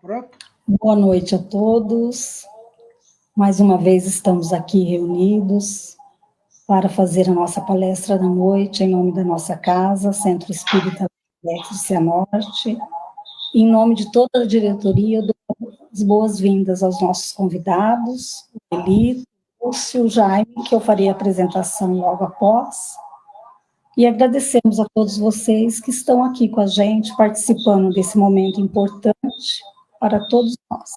Pronto? Boa noite a todos. Mais uma vez estamos aqui reunidos para fazer a nossa palestra da noite em nome da nossa casa, Centro Espírita de Cianorte. Em nome de toda a diretoria, eu dou as boas-vindas aos nossos convidados, o Elito, o Lúcio, o Jaime, que eu farei a apresentação logo após. E agradecemos a todos vocês que estão aqui com a gente, participando desse momento importante para todos nós.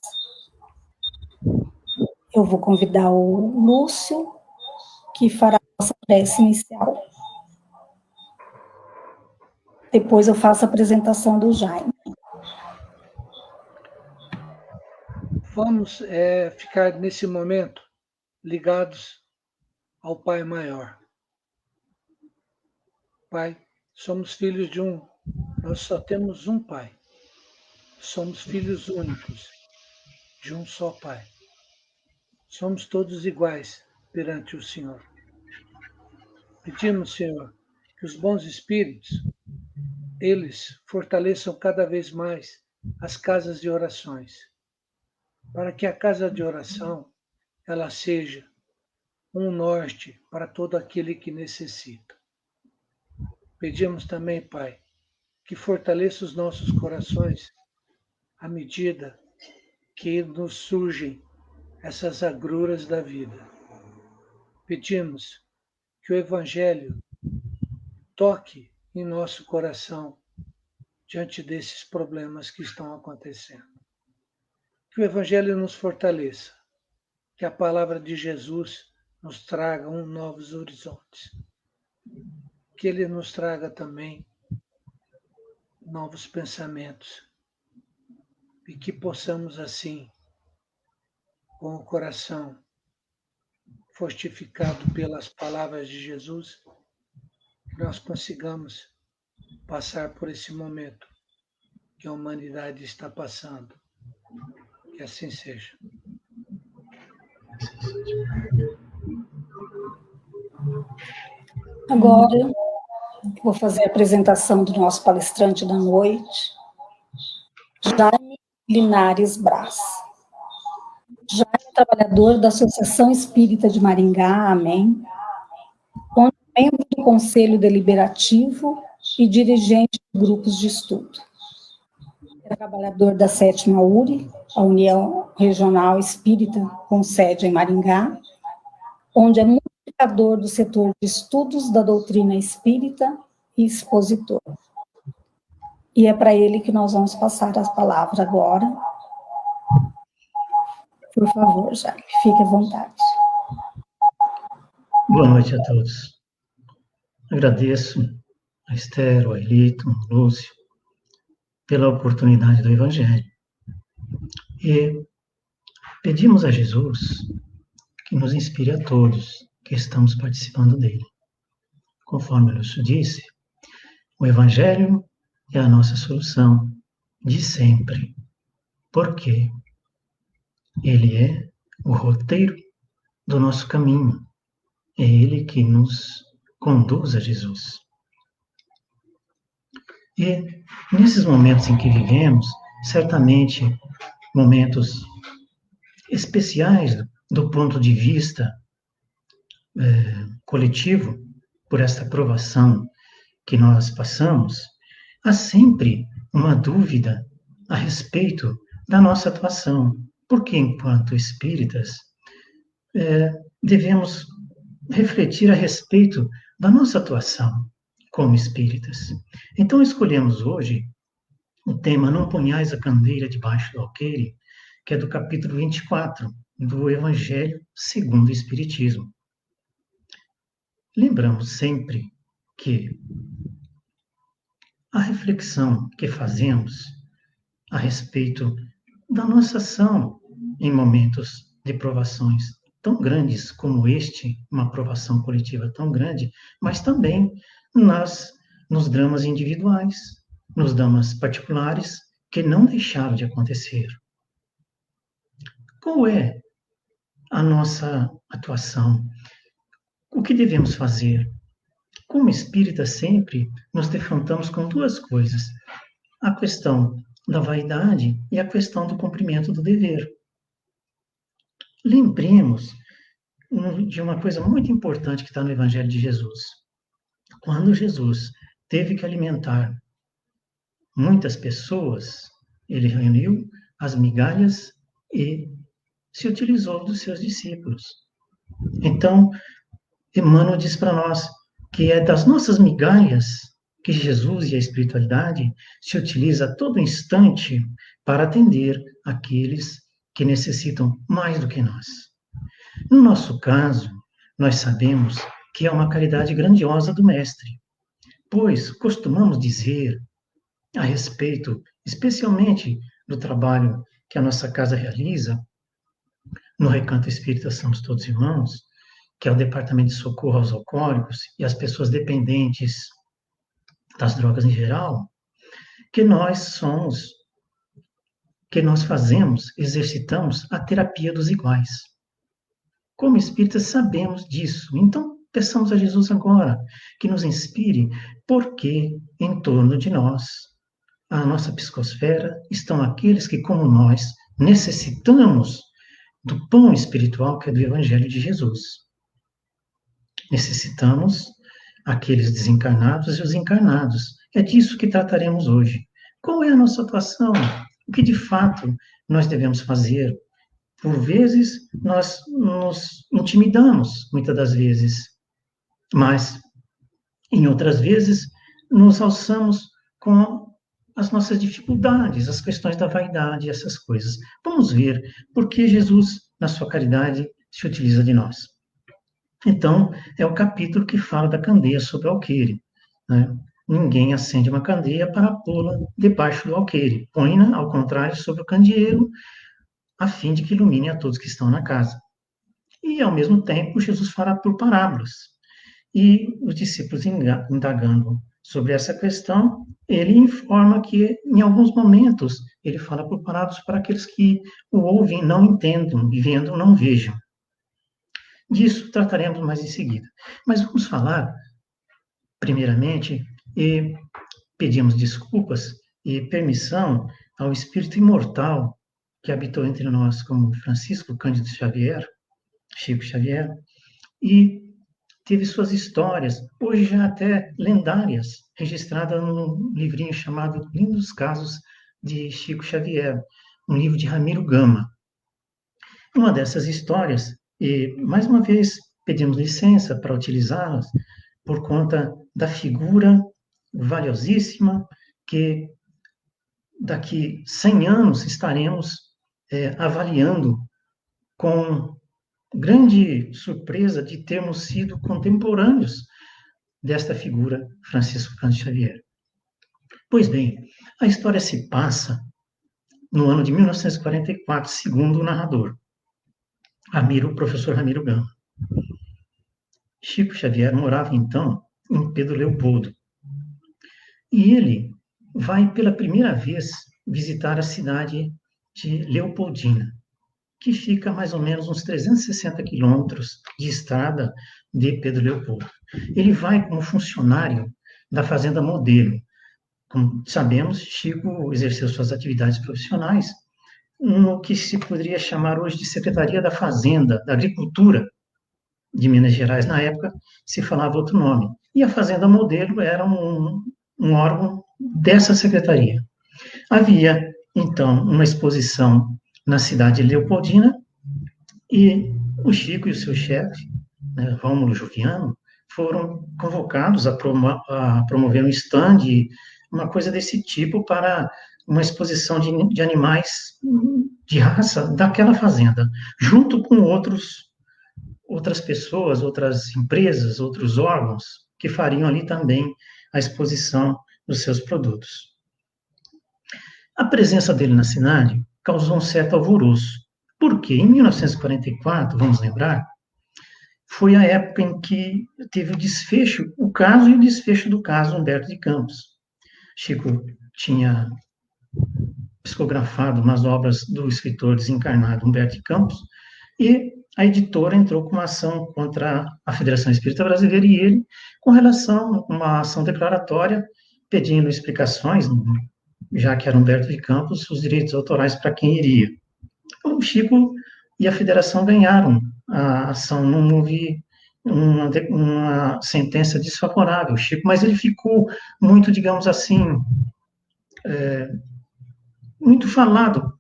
Eu vou convidar o Lúcio, que fará a nossa prece inicial. Depois eu faço a apresentação do Jaime. Vamos ficar nesse momento ligados ao Pai Maior. Pai, somos filhos de um, nós só temos um Pai. Somos filhos únicos de um só Pai. Somos todos iguais perante o Senhor. Pedimos, Senhor, que os bons espíritos, eles fortaleçam cada vez mais as casas de orações, para que a casa de oração, ela seja um norte para todo aquele que necessita. Pedimos também, Pai, que fortaleça os nossos corações à medida que nos surgem essas agruras da vida. Pedimos que o Evangelho toque em nosso coração diante desses problemas que estão acontecendo. Que o Evangelho nos fortaleça, que a palavra de Jesus nos traga novos horizontes. Que ele nos traga também novos pensamentos e que possamos assim, com o coração fortificado pelas palavras de Jesus, nós consigamos passar por esse momento que a humanidade está passando. Que assim seja. Agora, vou fazer a apresentação do nosso palestrante da noite, Jaime Linares Braz. Jaime é trabalhador da Associação Espírita de Maringá, Amém, onde é membro do Conselho Deliberativo e dirigente de grupos de estudo. É trabalhador da 7ª URI, a União Regional Espírita, com sede em Maringá, onde é multiplicador do setor de estudos da doutrina espírita e expositor. E é para ele que nós vamos passar a palavra agora. Por favor, Jaime, fique à vontade. Boa noite a todos. Agradeço a Esther, o Ailito, o Lúcio, pela oportunidade do Evangelho. E pedimos a Jesus que nos inspire a todos que estamos participando dele. Conforme o Lúcio disse, o Evangelho é a nossa solução de sempre. Por quê? Ele é o roteiro do nosso caminho. É ele que nos conduz a Jesus. E nesses momentos em que vivemos, certamente momentos especiais do ponto de vista coletivo, por esta provação que nós passamos, há sempre uma dúvida a respeito da nossa atuação, porque enquanto espíritas devemos refletir a respeito da nossa atuação como espíritas. Então escolhemos hoje o tema Não ponhais a candeeira debaixo do alqueire, que é do capítulo 24 do Evangelho segundo o Espiritismo. Lembramos sempre que a reflexão que fazemos a respeito da nossa ação em momentos de provações tão grandes como este, uma provação coletiva tão grande, mas também nos dramas individuais, nos dramas particulares que não deixaram de acontecer. Qual é a nossa atuação? O que devemos fazer? Como espíritas, sempre nos defrontamos com duas coisas. A questão da vaidade e a questão do cumprimento do dever. Lembremos de uma coisa muito importante que está no Evangelho de Jesus. Quando Jesus teve que alimentar muitas pessoas, ele reuniu as migalhas e se utilizou dos seus discípulos. Então, Emmanuel diz para nós que é das nossas migalhas que Jesus e a espiritualidade se utiliza a todo instante para atender aqueles que necessitam mais do que nós. No nosso caso, nós sabemos que é uma caridade grandiosa do Mestre, pois costumamos dizer a respeito, especialmente do trabalho que a nossa casa realiza, no Recanto Espírita Somos Todos Irmãos, que é o Departamento de Socorro aos Alcoólicos e às pessoas dependentes das drogas em geral, que nós fazemos, exercitamos a terapia dos iguais. Como espíritas sabemos disso, então peçamos a Jesus agora que nos inspire, porque em torno de nós, a nossa psicosfera, estão aqueles que, como nós, necessitamos do pão espiritual que é do Evangelho de Jesus. Necessitamos aqueles desencarnados e os encarnados. É disso que trataremos hoje. Qual é a nossa atuação? O que de fato nós devemos fazer? Por vezes, nós nos intimidamos, muitas das vezes, mas, em outras vezes, nos alçamos com as nossas dificuldades, as questões da vaidade, essas coisas. Vamos ver por que Jesus, na sua caridade, se utiliza de nós. Então, é o capítulo que fala da candeia sobre o alqueire. Né? Ninguém acende uma candeia para pô-la debaixo do alqueire. Põe-na, ao contrário, sobre o candeeiro, a fim de que ilumine a todos que estão na casa. E, ao mesmo tempo, Jesus fala por parábolas. E os discípulos, indagando sobre essa questão, ele informa que, em alguns momentos, ele fala por parábolas para aqueles que o ouvem, não entendam, e vendo, não vejam. Disso trataremos mais em seguida. Mas vamos falar, primeiramente, e pedimos desculpas e permissão ao espírito imortal que habitou entre nós, como Francisco Cândido Xavier, Chico Xavier, e teve suas histórias, hoje já até lendárias, registradas num livrinho chamado Lindos Casos de Chico Xavier, um livro de Ramiro Gama. Uma dessas histórias, e mais uma vez pedimos licença para utilizá-las, por conta da figura valiosíssima que daqui 100 anos estaremos avaliando com grande surpresa de termos sido contemporâneos desta figura, Francisco Cândido Xavier. Pois bem, a história se passa no ano de 1944, segundo o narrador, o professor Ramiro Gama. Chico Xavier morava, então, em Pedro Leopoldo. E ele vai, pela primeira vez, visitar a cidade de Leopoldina, que fica mais ou menos uns 360 quilômetros de estrada de Pedro Leopoldo. Ele vai como funcionário da Fazenda Modelo. Como sabemos, Chico exerceu suas atividades profissionais no que se poderia chamar hoje de Secretaria da Fazenda, da Agricultura de Minas Gerais. Na época, se falava outro nome. E a Fazenda Modelo era um órgão dessa secretaria. Havia, então, uma exposição na cidade de Leopoldina, e o Chico e o seu chefe, né, Rômulo Juliano, foram convocados a promover um stand, uma coisa desse tipo, para uma exposição de animais de raça daquela fazenda, junto com outras pessoas, outras empresas, outros órgãos, que fariam ali também a exposição dos seus produtos. A presença dele na cidade causou um certo alvoroço, porque em 1944, vamos lembrar, foi a época em que teve o caso e o desfecho do caso Humberto de Campos. Chico tinha psicografado umas obras do escritor desencarnado Humberto de Campos, e a editora entrou com uma ação contra a Federação Espírita Brasileira e ele, com relação a uma ação declaratória, pedindo explicações, já que era Humberto de Campos, os direitos autorais para quem iria. Então, o Chico e a federação ganharam a ação, não houve uma sentença desfavorável, Chico, mas ele ficou muito, digamos assim, muito falado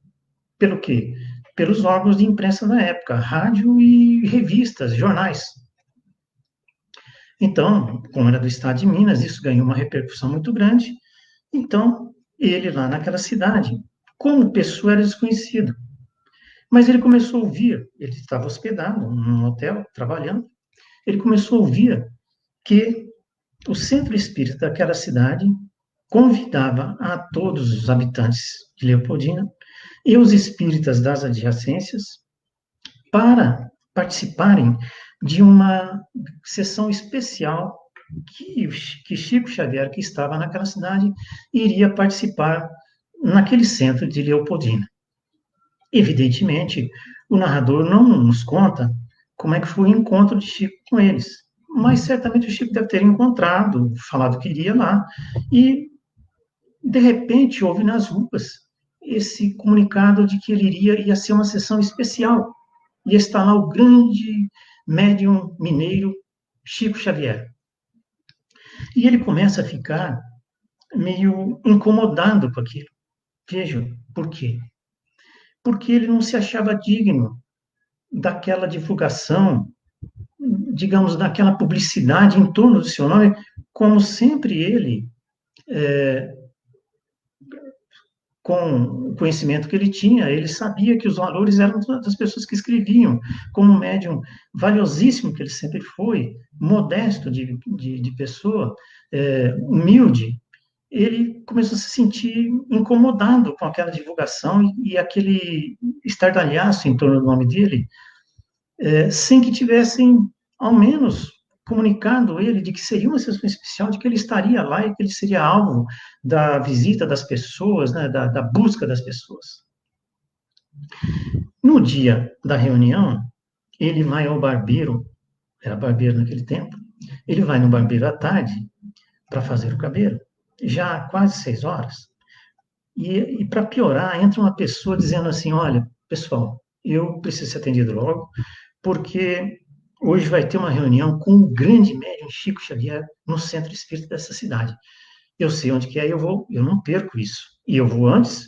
pelo quê? Pelos órgãos de imprensa da época, rádio e revistas, jornais. Então, como era do estado de Minas, isso ganhou uma repercussão muito grande. Então, ele lá naquela cidade, como pessoa, era desconhecido. Mas ele começou a ouvir, ele estava hospedado num hotel, trabalhando, ele começou a ouvir que o centro espírita daquela cidade convidava a todos os habitantes de Leopoldina e os espíritas das adjacências para participarem de uma sessão especial que Chico Xavier, que estava naquela cidade, iria participar naquele centro de Leopoldina. Evidentemente, o narrador não nos conta como é que foi o encontro de Chico com eles, mas certamente o Chico deve ter encontrado, falado que iria lá, e de repente houve nas ruas esse comunicado de que ele ia ser uma sessão especial. Ia estar lá o grande médium mineiro Chico Xavier. E ele começa a ficar meio incomodado com aquilo. Vejam, por quê? Porque ele não se achava digno daquela divulgação, digamos, daquela publicidade em torno do seu nome, como sempre ele, com o conhecimento que ele tinha, ele sabia que os valores eram das pessoas que escreviam, como médium valiosíssimo que ele sempre foi, modesto de pessoa, humilde, ele começou a se sentir incomodado com aquela divulgação e aquele estardalhaço em torno do nome dele, sem que tivessem, ao menos, comunicado ele de que seria uma sessão especial, de que ele estaria lá e que ele seria alvo da visita das pessoas, né, da busca das pessoas. No dia da reunião, ele vai ao barbeiro, era barbeiro naquele tempo, ele vai no barbeiro à tarde para fazer o cabelo, já quase 6 horas. E para piorar, entra uma pessoa dizendo assim: olha, pessoal, eu preciso ser atendido logo, porque hoje vai ter uma reunião com o grande médium Chico Xavier no centro espírita dessa cidade. Eu sei onde que é, eu não perco isso. E eu vou antes,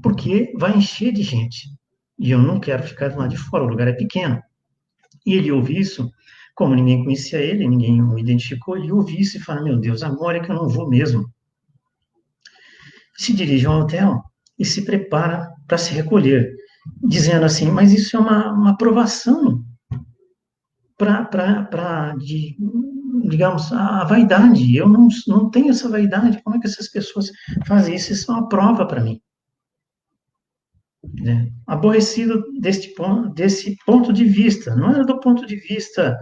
porque vai encher de gente. E eu não quero ficar do lado de fora, o lugar é pequeno. E ele ouve isso, como ninguém conhecia ele, ninguém o identificou, ele ouve isso e fala: meu Deus, agora é que eu não vou mesmo. Se dirige ao hotel e se prepara para se recolher, dizendo assim: mas isso é uma aprovação para, digamos, a vaidade. Eu não tenho essa vaidade. Como é que essas pessoas fazem isso? Isso é uma prova para mim. Né? Aborrecido desse ponto de vista. Não era do ponto de vista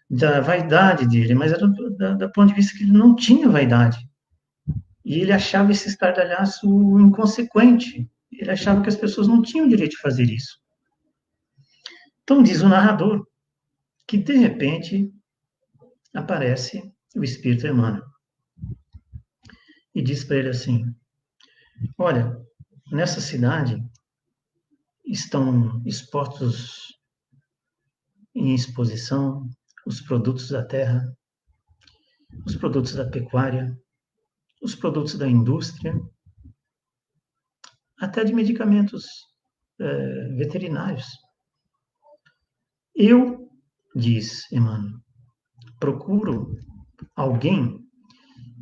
da vaidade dele, mas era do ponto de vista que ele não tinha vaidade. E ele achava esse estardalhaço inconsequente. Ele achava que as pessoas não tinham o direito de fazer isso. Então, diz o narrador, que de repente aparece o Espírito Emmanuel e diz para ele assim: olha, nessa cidade estão expostos em exposição os produtos da terra, os produtos da pecuária, os produtos da indústria, até de medicamentos veterinários. Eu, diz Emmanuel, procuro alguém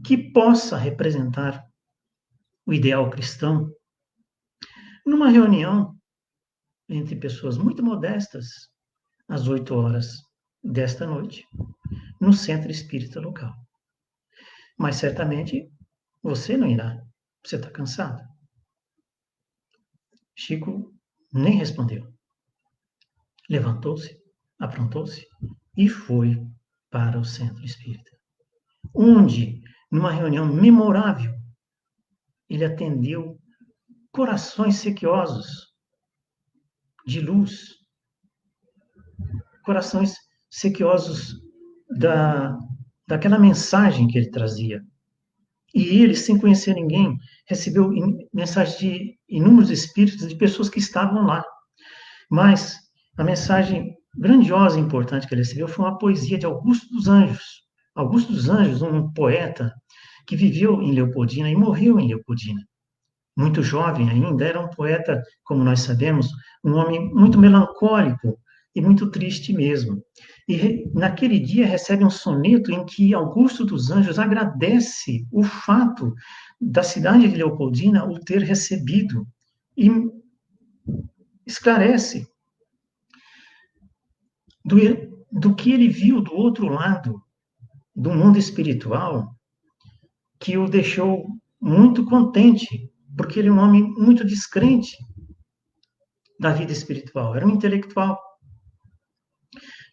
que possa representar o ideal cristão numa reunião entre pessoas muito modestas, às 8 horas desta noite, no centro espírita local. Mas certamente você não irá, você está cansado. Chico nem respondeu. Levantou-se, aprontou-se e foi para o centro espírita, onde, numa reunião memorável, ele atendeu corações sequiosos de luz, corações sequiosos daquela mensagem que ele trazia. E ele, sem conhecer ninguém, recebeu mensagens de inúmeros espíritos de pessoas que estavam lá. Mas a mensagem grandiosa e importante que ele recebeu foi uma poesia de Augusto dos Anjos. Augusto dos Anjos, um poeta que viveu em Leopoldina e morreu em Leopoldina. Muito jovem ainda, era um poeta, como nós sabemos, um homem muito melancólico e muito triste mesmo. E naquele dia recebe um soneto em que Augusto dos Anjos agradece o fato da cidade de Leopoldina o ter recebido e esclarece do que ele viu do outro lado do mundo espiritual, que o deixou muito contente, porque ele é um homem muito descrente da vida espiritual, era um intelectual,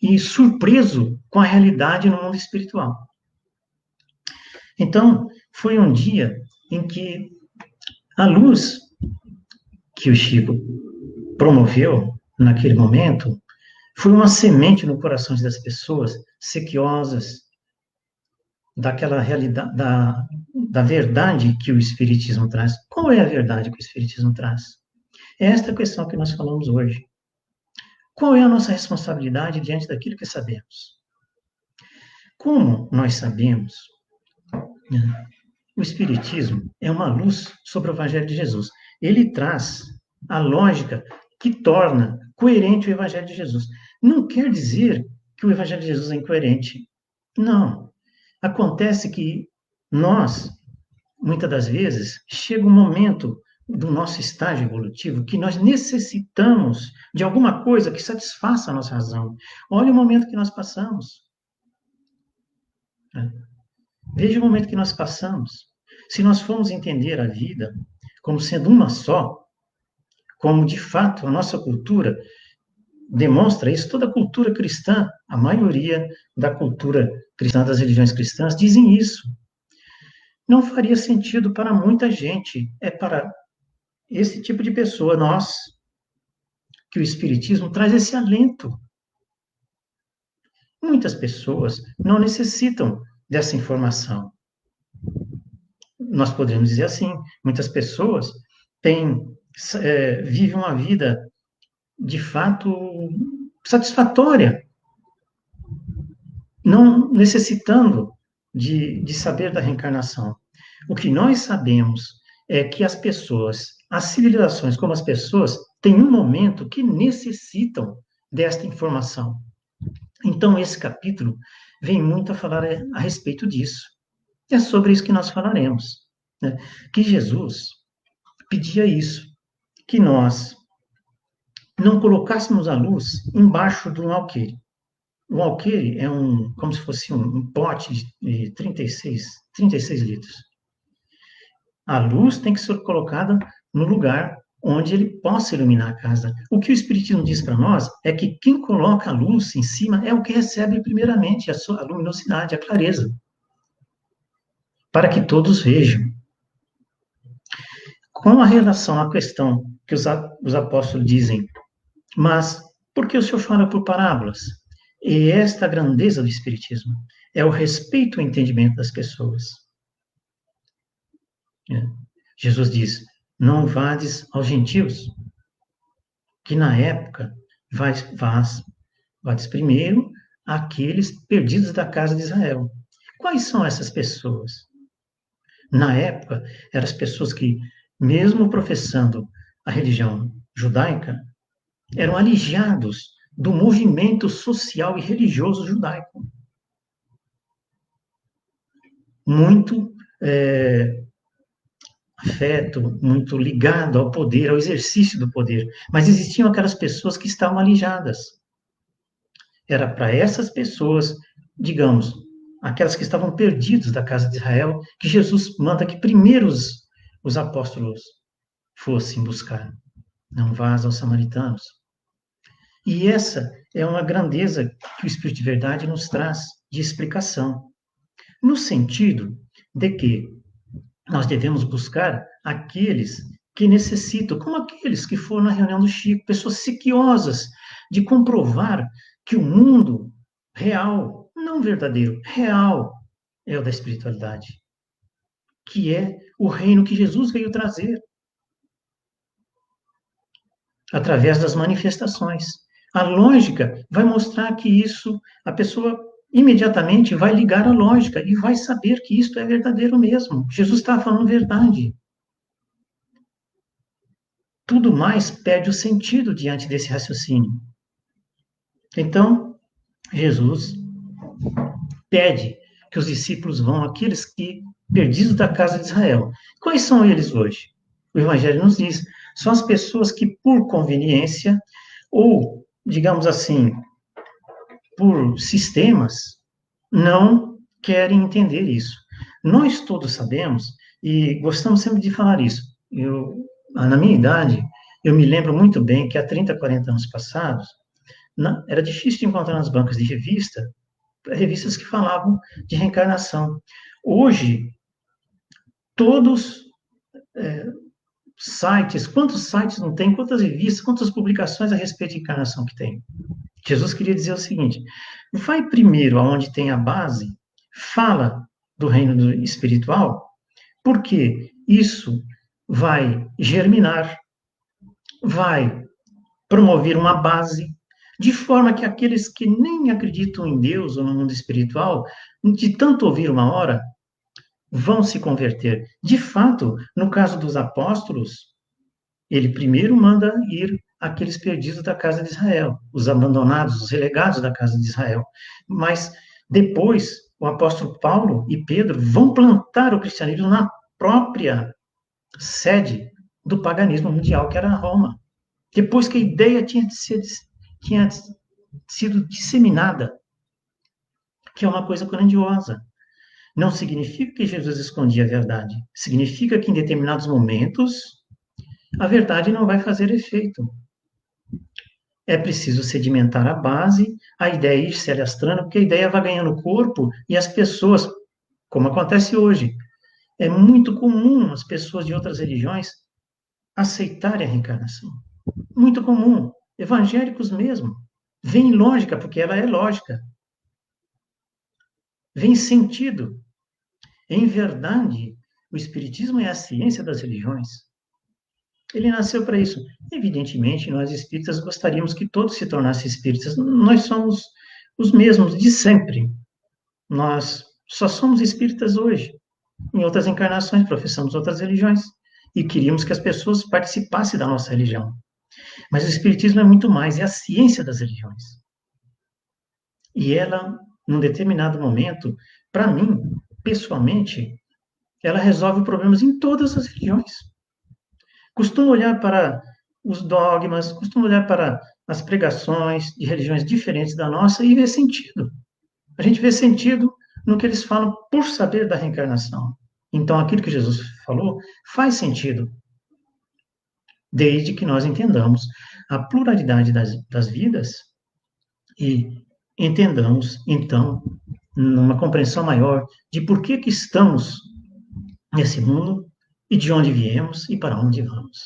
e surpreso com a realidade no mundo espiritual. Então, foi um dia em que a luz que o Chico promoveu naquele momento foi uma semente no coração das pessoas sequiosas daquela realidade, da verdade que o Espiritismo traz. Qual é a verdade que o Espiritismo traz? É esta questão que nós falamos hoje. Qual é a nossa responsabilidade diante daquilo que sabemos? Como nós sabemos, o Espiritismo é uma luz sobre o Evangelho de Jesus. Ele traz a lógica que torna coerente o Evangelho de Jesus. Não quer dizer que o Evangelho de Jesus é incoerente. Não. Acontece que nós, muitas das vezes, chega um momento do nosso estágio evolutivo que nós necessitamos de alguma coisa que satisfaça a nossa razão. Olha o momento que nós passamos. Veja o momento que nós passamos. Se nós formos entender a vida como sendo uma só, como de fato a nossa cultura demonstra isso, toda a cultura cristã, a maioria da cultura cristã, das religiões cristãs, dizem isso. Não faria sentido para muita gente, é para esse tipo de pessoa, nós, que o Espiritismo traz esse alento. Muitas pessoas não necessitam dessa informação. Nós podemos dizer assim, muitas pessoas vivem uma vida, de fato, satisfatória, não necessitando de saber da reencarnação. O que nós sabemos é que as pessoas, as civilizações como as pessoas, têm um momento que necessitam desta informação. Então, esse capítulo vem muito a falar a respeito disso. É sobre isso que nós falaremos. Né? Que Jesus pedia isso, que nós não colocássemos a luz embaixo de um alqueire. O alqueire é como se fosse um pote de 36 litros. A luz tem que ser colocada no lugar onde ele possa iluminar a casa. O que o Espiritismo diz para nós é que quem coloca a luz em cima é o que recebe primeiramente a luminosidade, a clareza, para que todos vejam. Com a relação à questão que os apóstolos dizem, mas por que o Senhor fala por parábolas? E esta é a grandeza do Espiritismo, é o respeito ao entendimento das pessoas. Jesus diz, não vades aos gentios, que na época vades primeiro àqueles perdidos da casa de Israel. Quais são essas pessoas? Na época, eram as pessoas que, mesmo professando a religião judaica, eram alijados do movimento social e religioso judaico. Muito afeto, muito ligado ao poder, ao exercício do poder. Mas existiam aquelas pessoas que estavam alijadas. Era para essas pessoas, digamos, aquelas que estavam perdidos da casa de Israel, que Jesus manda que primeiro os apóstolos fossem buscar. Não vás aos samaritanos. E essa é uma grandeza que o Espírito de Verdade nos traz de explicação. No sentido de que nós devemos buscar aqueles que necessitam, como aqueles que foram na reunião do Chico, pessoas sequiosas de comprovar que o mundo real, não verdadeiro, real, é o da espiritualidade. que é o reino que Jesus veio trazer, através das manifestações. A lógica vai mostrar que isso, a pessoa imediatamente vai ligar a lógica e vai saber que isto é verdadeiro mesmo. Jesus está falando verdade. Tudo mais perde o sentido diante desse raciocínio. Então, Jesus pede que os discípulos vão àqueles que perdidos da casa de Israel. Quais são eles hoje? O Evangelho nos diz, são as pessoas que, por conveniência, ou, digamos assim, por sistemas, não querem entender isso. Nós todos sabemos, e gostamos sempre de falar isso. Na minha idade, eu me lembro muito bem que há 30, 40 anos passados, era difícil de encontrar nas bancas de revistas que falavam de reencarnação. Hoje, todos sites, quantos sites não tem, quantas revistas, quantas publicações a respeito de encarnação que tem? Jesus queria dizer o seguinte, vai primeiro aonde tem a base, fala do reino espiritual, porque isso vai germinar, vai promover uma base, de forma que aqueles que nem acreditam em Deus ou no mundo espiritual, de tanto ouvir uma hora, vão se converter. De fato, no caso dos apóstolos, ele primeiro manda ir aqueles perdidos da casa de Israel, os abandonados, os relegados da casa de Israel. Mas depois, o apóstolo Paulo e Pedro vão plantar o cristianismo na própria sede do paganismo mundial, que era Roma. Depois que a ideia tinha sido disseminada, que é uma coisa grandiosa. Não significa que Jesus escondia a verdade. Significa que em determinados momentos a verdade não vai fazer efeito. É preciso sedimentar a base, a ideia ir se alastrando, porque a ideia vai ganhando corpo e as pessoas, como acontece hoje, é muito comum as pessoas de outras religiões aceitarem a reencarnação. Muito comum. Evangélicos mesmo. Vem lógica, porque ela é lógica. Vem sentido. Em verdade, o Espiritismo é a ciência das religiões. Ele nasceu para isso. Evidentemente, nós espíritas gostaríamos que todos se tornassem espíritas. Nós somos os mesmos de sempre. Nós só somos espíritas hoje. Em outras encarnações, professamos outras religiões. E queríamos que as pessoas participassem da nossa religião. Mas o Espiritismo é muito mais, é a ciência das religiões. E ela, num determinado momento, para mim, pessoalmente, ela resolve problemas em todas as religiões. Costumo olhar para os dogmas, costumo olhar para as pregações de religiões diferentes da nossa e ver sentido. A gente vê sentido no que eles falam por saber da reencarnação. Então, aquilo que Jesus falou faz sentido, desde que nós entendamos a pluralidade das vidas e entendamos, então, numa compreensão maior de por que estamos nesse mundo e de onde viemos e para onde vamos.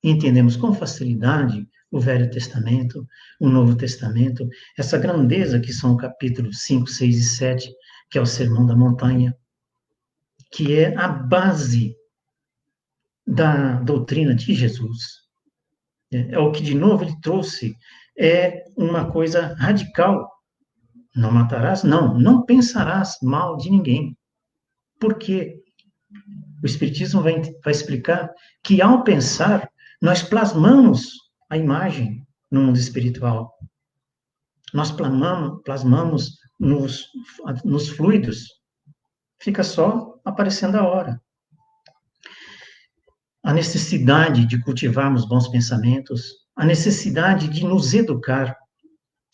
Entendemos com facilidade o Velho Testamento, o Novo Testamento, essa grandeza que são capítulos 5, 6 e 7, que é o Sermão da Montanha, que é a base da doutrina de Jesus. É o que, de novo, ele trouxe, é uma coisa radical. Não matarás? Não pensarás mal de ninguém. Por quê? O Espiritismo vai explicar que, ao pensar, nós plasmamos a imagem no mundo espiritual. Nós plasmamos nos fluidos. Fica só aparecendo a hora. A necessidade de cultivarmos bons pensamentos, a necessidade de nos educar,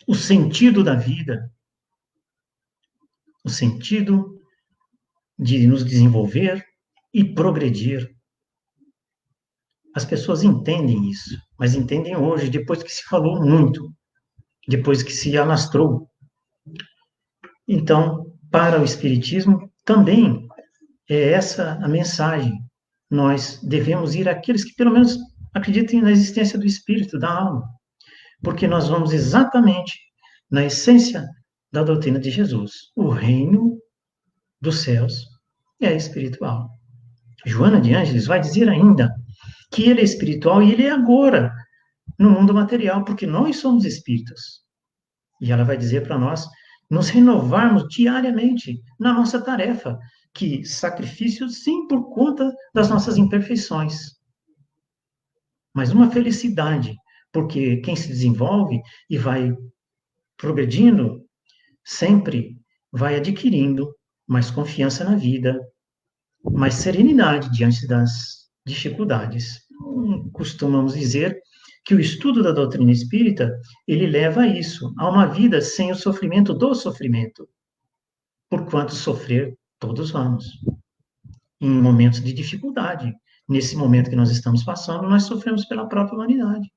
o sentido da vida, o sentido de nos desenvolver e progredir. As pessoas entendem isso, mas entendem hoje, depois que se falou muito, depois que se alastrou. Então, para o Espiritismo, também é essa a mensagem. Nós devemos ir àqueles que, pelo menos, acreditem na existência do Espírito, da alma, porque nós vamos exatamente na essência da doutrina de Jesus, o reino dos céus é espiritual. Joana de Ângeles vai dizer ainda que ele é espiritual e ele é agora no mundo material, porque nós somos espíritos. E ela vai dizer para nós nos renovarmos diariamente na nossa tarefa, que sacrifício, sim, por conta das nossas imperfeições, mas uma felicidade, porque quem se desenvolve e vai progredindo, sempre vai adquirindo mais confiança na vida, mais serenidade diante das dificuldades. Costumamos dizer que o estudo da doutrina espírita, ele leva a isso, a uma vida sem o sofrimento do sofrimento, porquanto sofrer todos vamos, em momentos de dificuldade. Nesse momento que nós estamos passando, nós sofremos pela própria humanidade,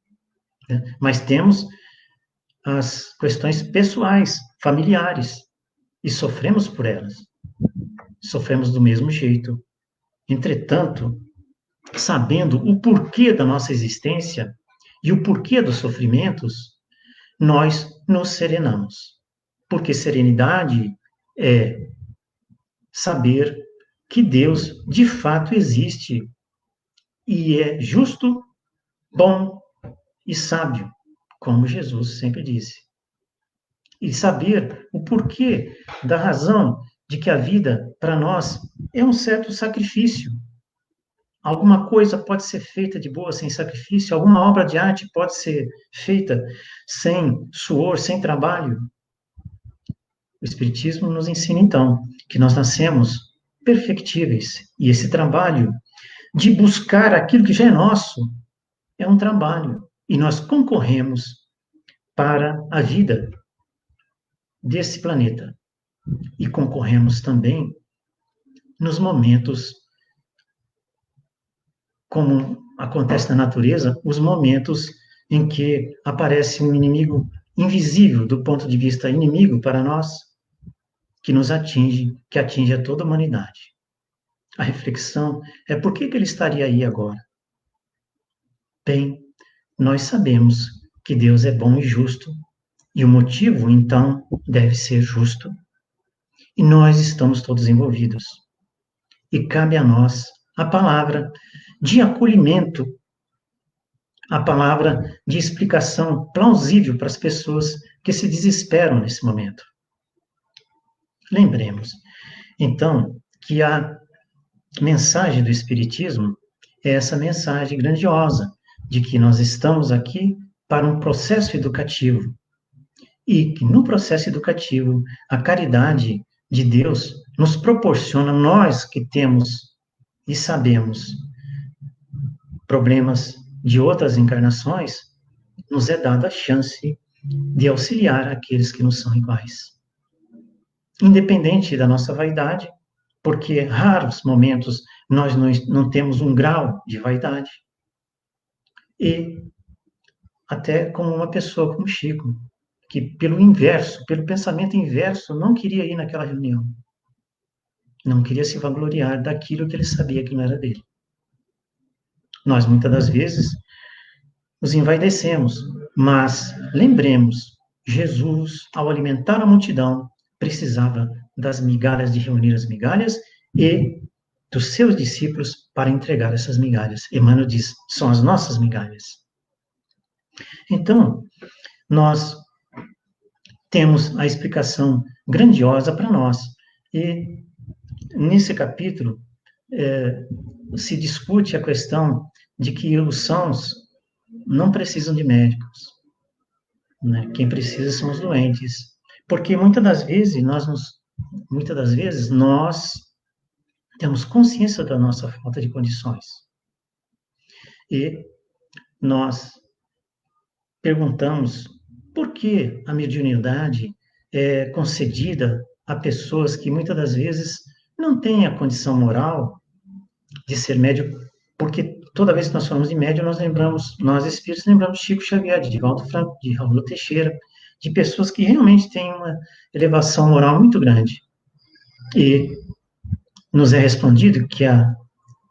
né? Mas temos as questões pessoais, familiares, e sofremos por elas. Sofremos do mesmo jeito. Entretanto, sabendo o porquê da nossa existência e o porquê dos sofrimentos, nós nos serenamos. Porque serenidade é saber que Deus de fato existe e é justo, bom e sábio, como Jesus sempre disse. E saber o porquê da razão de que a vida, para nós, é um certo sacrifício. Alguma coisa pode ser feita de boa sem sacrifício, alguma obra de arte pode ser feita sem suor, sem trabalho. O Espiritismo nos ensina, então, que nós nascemos perfectíveis, e esse trabalho de buscar aquilo que já é nosso é um trabalho, e nós concorremos para a vida desse planeta. E concorremos também nos momentos, como acontece na natureza, os momentos em que aparece um inimigo invisível do ponto de vista inimigo para nós, que nos atinge, que atinge a toda a humanidade. A reflexão é por que ele estaria aí agora? Bem, nós sabemos que Deus é bom e justo, e o motivo, então, deve ser justo. E nós estamos todos envolvidos. E cabe a nós a palavra de acolhimento, a palavra de explicação plausível para as pessoas que se desesperam nesse momento. Lembremos, então, que a mensagem do Espiritismo é essa mensagem grandiosa de que nós estamos aqui para um processo educativo e que no processo educativo a caridade de Deus nos proporciona, nós que temos e sabemos problemas de outras encarnações, nos é dada a chance de auxiliar aqueles que nos são iguais. Independente da nossa vaidade, porque raros momentos nós não temos um grau de vaidade. E até como uma pessoa como Chico, que pelo inverso, pelo pensamento inverso, não queria ir naquela reunião. Não queria se vangloriar daquilo que ele sabia que não era dele. Nós, muitas das vezes, nos envaidecemos, mas lembremos, Jesus, ao alimentar a multidão, precisava das migalhas, de reunir as migalhas e dos seus discípulos para entregar essas migalhas. Emmanuel diz, são as nossas migalhas. Então, nós temos a explicação grandiosa para nós. E nesse capítulo se discute a questão de que os sãos não precisam de médicos, né? Quem precisa são os doentes, porque muitas das vezes nós temos consciência da nossa falta de condições e nós perguntamos por que a mediunidade é concedida a pessoas que muitas das vezes não têm a condição moral de ser médium, porque toda vez que nós falamos de médium, nós espíritos lembramos de Chico Xavier, de Divaldo Franco, de Raul Teixeira, de pessoas que realmente têm uma elevação moral muito grande. E nos é respondido que a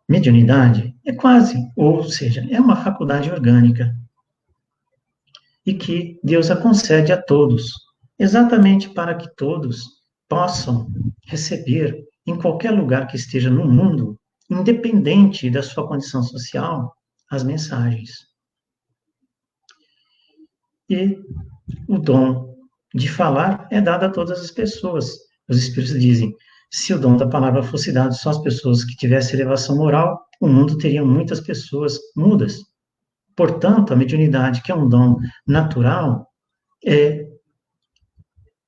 mediunidade é quase, ou seja, é uma faculdade orgânica, e que Deus a concede a todos, exatamente para que todos possam receber em qualquer lugar que esteja no mundo, independente da sua condição social, as mensagens. E o dom de falar é dado a todas as pessoas. Os Espíritos dizem, se o dom da palavra fosse dado só às pessoas que tivessem elevação moral, o mundo teria muitas pessoas mudas. Portanto, a mediunidade, que é um dom natural, é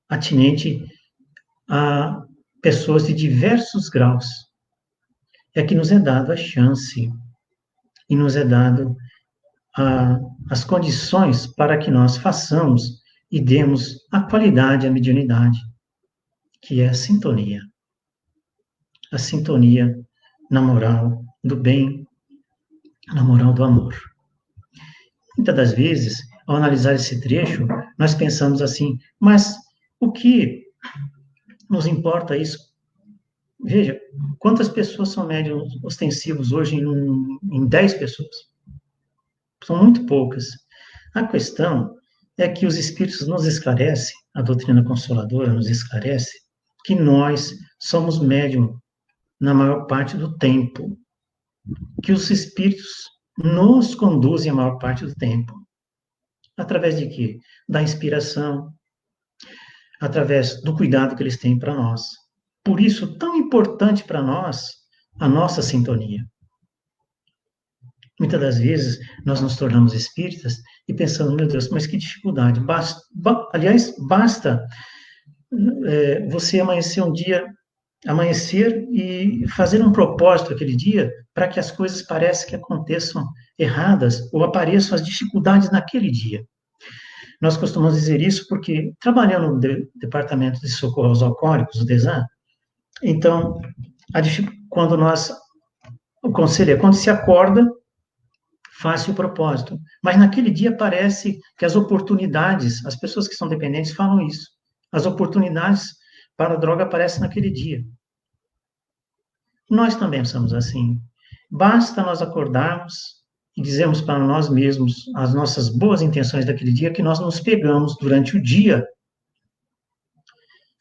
atinente a pessoas de diversos graus. É que nos é dado a chance e nos é dado as condições para que nós façamos e demos a qualidade à mediunidade, que é a sintonia. A sintonia na moral do bem, na moral do amor. Muitas das vezes, ao analisar esse trecho, nós pensamos assim, mas o que nos importa isso? Veja, quantas pessoas são médiuns ostensivos hoje em 10 pessoas? São muito poucas. A questão é que os Espíritos nos esclarecem, a doutrina consoladora nos esclarece, que nós somos médium na maior parte do tempo, que os Espíritos nos conduzem a maior parte do tempo. Através de quê? Da inspiração, através do cuidado que eles têm para nós. Por isso, tão importante para nós, a nossa sintonia. Muitas das vezes, nós nos tornamos espíritas e pensamos, meu Deus, mas que dificuldade. Basta você amanhecer um dia, amanhecer e fazer um propósito aquele dia para que as coisas pareçam que aconteçam erradas ou apareçam as dificuldades naquele dia. Nós costumamos dizer isso porque, trabalhando no Departamento de Socorro aos Alcoólicos, o DESAN, então, o conselho é quando se acorda, faça o propósito. Mas naquele dia parece que as oportunidades, as pessoas que são dependentes falam isso, as oportunidades para a droga aparecem naquele dia. Nós também somos assim. Basta nós acordarmos e dizermos para nós mesmos as nossas boas intenções daquele dia, que nós nos pegamos durante o dia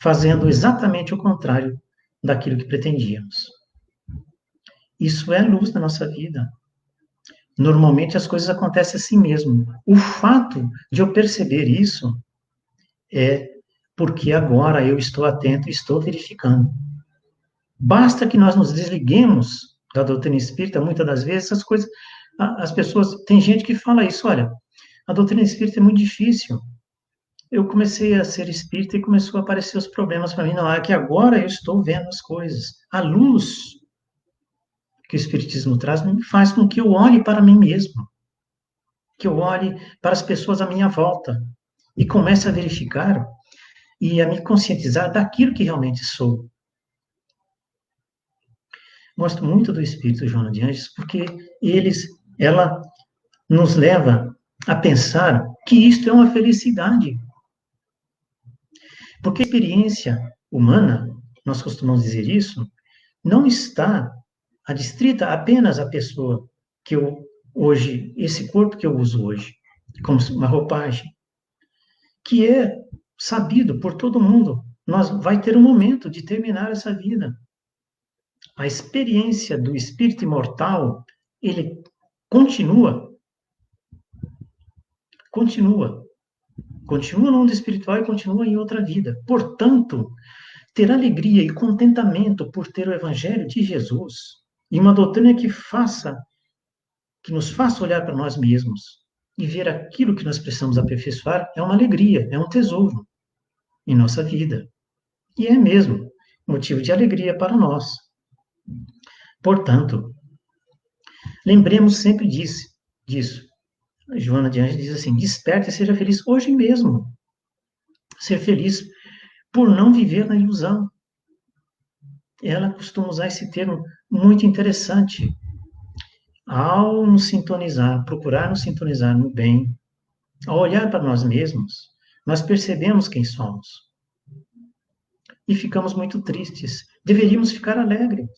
fazendo exatamente o contrário daquilo que pretendíamos. Isso é a luz da nossa vida. Normalmente as coisas acontecem assim mesmo. O fato de eu perceber isso é porque agora eu estou atento e estou verificando. Basta que nós nos desliguemos da doutrina espírita, muitas das vezes as pessoas, tem gente que fala isso, olha, a doutrina espírita é muito difícil. Eu comecei a ser espírita e começou a aparecer os problemas para mim. Não, é que agora eu estou vendo as coisas. A luz que o Espiritismo traz faz com que eu olhe para mim mesmo, que eu olhe para as pessoas à minha volta e comece a verificar e a me conscientizar daquilo que realmente sou. Gosto muito do Espírito Joana de Ângeles porque ela nos leva a pensar que isto é uma felicidade. Porque a experiência humana, nós costumamos dizer isso, não está adstrita apenas à pessoa que eu hoje, esse corpo que eu uso hoje, como uma roupagem, que é sabido por todo mundo. Vai ter um momento de terminar essa vida. A experiência do espírito imortal, ele continua no mundo espiritual e continua em outra vida. Portanto, ter alegria e contentamento por ter o Evangelho de Jesus e uma doutrina que nos faça olhar para nós mesmos e ver aquilo que nós precisamos aperfeiçoar é uma alegria, é um tesouro em nossa vida. E é mesmo motivo de alegria para nós. Portanto, lembremos sempre disso. A Joana de Ângeles diz assim, desperte e seja feliz hoje mesmo. Ser feliz por não viver na ilusão. Ela costuma usar esse termo muito interessante. Ao nos sintonizar, procurar nos sintonizar no bem, ao olhar para nós mesmos, nós percebemos quem somos. E ficamos muito tristes. Deveríamos ficar alegres.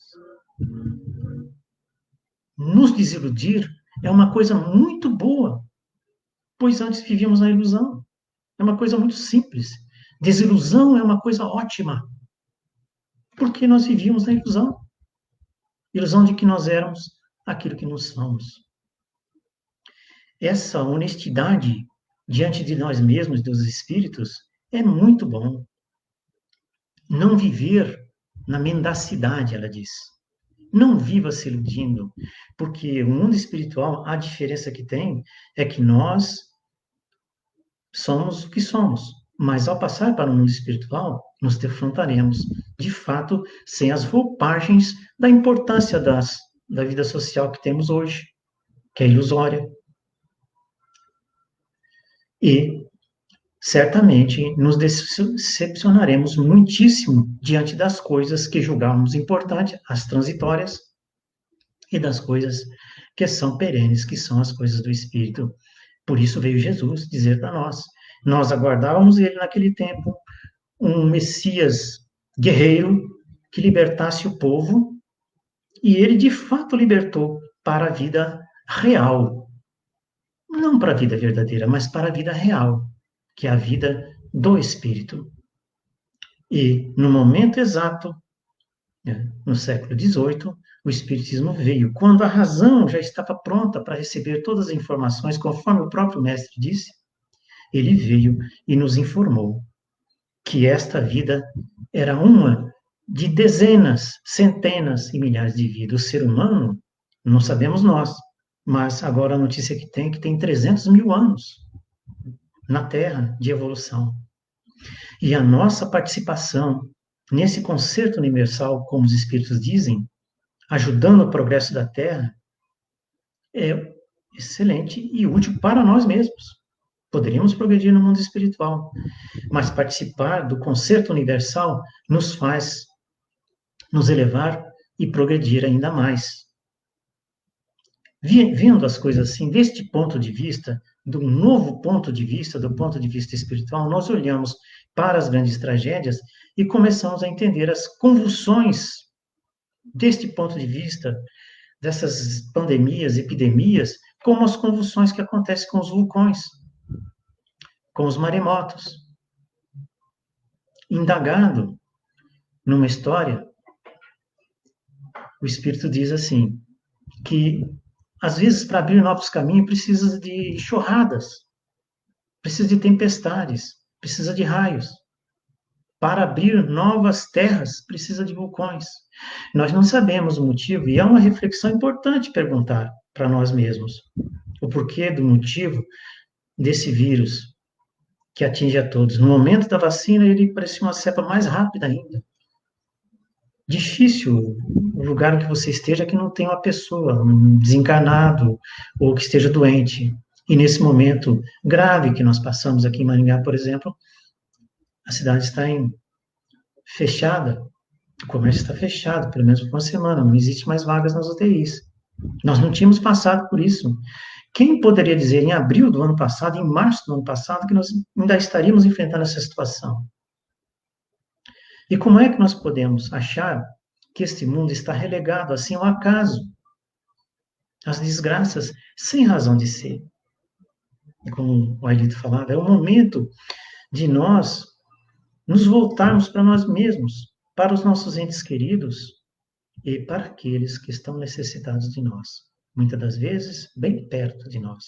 Nos desiludir é uma coisa muito boa, pois antes vivíamos na ilusão. É uma coisa muito simples. Desilusão é uma coisa ótima. Porque nós vivíamos na ilusão. Ilusão de que nós éramos aquilo que não somos. Essa honestidade diante de nós mesmos, dos espíritos, é muito bom. Não viver na mendacidade, ela diz. Não viva se iludindo, porque o mundo espiritual, a diferença que tem é que nós somos o que somos. Mas ao passar para o mundo espiritual, nos defrontaremos, de fato, sem as roupagens da importância da vida social que temos hoje, que é ilusória. E certamente nos decepcionaremos muitíssimo diante das coisas que julgamos importantes, as transitórias, e das coisas que são perenes, que são as coisas do Espírito. Por isso veio Jesus dizer para nós. Nós aguardávamos ele naquele tempo, um Messias guerreiro que libertasse o povo, e ele de fato libertou para a vida real. Não para a vida verdadeira, mas para a vida real, que é a vida do Espírito. E no momento exato, no século XVIII, o Espiritismo veio. Quando a razão já estava pronta para receber todas as informações, conforme o próprio Mestre disse, ele veio e nos informou que esta vida era uma de dezenas, centenas e milhares de vidas. O ser humano, não sabemos nós, mas agora a notícia que tem 300 mil anos na Terra de evolução. E a nossa participação nesse concerto universal, como os Espíritos dizem, ajudando o progresso da Terra, é excelente e útil para nós mesmos. Poderíamos progredir no mundo espiritual, mas participar do concerto universal nos faz nos elevar e progredir ainda mais. Vendo as coisas assim, deste ponto de vista, do novo ponto de vista, do ponto de vista espiritual, nós olhamos para as grandes tragédias e começamos a entender as convulsões deste ponto de vista, dessas pandemias, epidemias, como as convulsões que acontecem com os vulcões, com os maremotos. Indagado numa história, o Espírito diz assim, que às vezes para abrir novos caminhos precisa de enxurradas, precisa de tempestades, precisa de raios. Para abrir novas terras, precisa de vulcões. Nós não sabemos o motivo, e é uma reflexão importante perguntar para nós mesmos o porquê do motivo desse vírus que atinge a todos. No momento da vacina, ele parecia uma cepa mais rápida ainda. Difícil o lugar em que você esteja que não tenha uma pessoa, um desencarnado, ou que esteja doente. E nesse momento grave que nós passamos aqui em Maringá, por exemplo, a cidade está fechada, o comércio está fechado, pelo menos por uma semana, não existe mais vagas nas UTIs. Nós não tínhamos passado por isso. Quem poderia dizer em abril do ano passado, em março do ano passado, que nós ainda estaríamos enfrentando essa situação? E como é que nós podemos achar que este mundo está relegado assim ao acaso, às desgraças, sem razão de ser? E como o Ailito falava, é o momento de nós nos voltarmos para nós mesmos, para os nossos entes queridos e para aqueles que estão necessitados de nós. Muitas das vezes, bem perto de nós.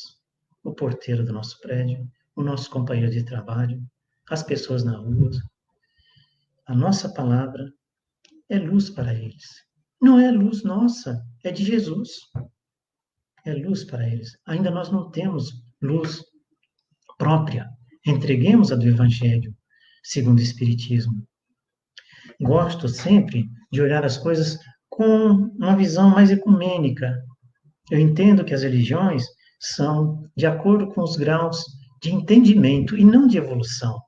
O porteiro do nosso prédio, o nosso companheiro de trabalho, as pessoas na rua. A nossa palavra é luz para eles. Não é luz nossa, é de Jesus. É luz para eles. Ainda nós não temos luz própria. Entreguemos a do Evangelho, segundo o Espiritismo. Gosto sempre de olhar as coisas com uma visão mais ecumênica. Eu entendo que as religiões são de acordo com os graus de entendimento e não de evolução.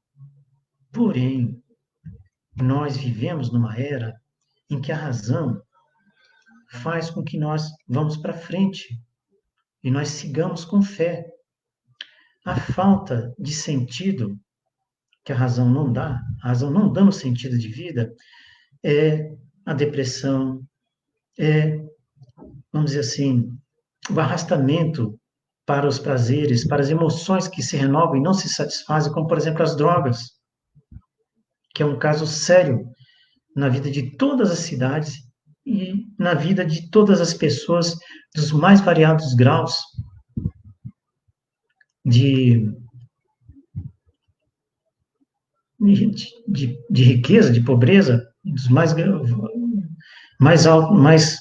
Porém, nós vivemos numa era em que a razão faz com que nós vamos para frente e nós sigamos com fé. A falta de sentido que a razão não dá, a razão não dando sentido de vida, é a depressão, vamos dizer assim, o arrastamento para os prazeres, para as emoções que se renovam e não se satisfazem, como, por exemplo, as drogas, que é um caso sério na vida de todas as cidades e na vida de todas as pessoas dos mais variados graus de riqueza, de pobreza, dos mais altos, mais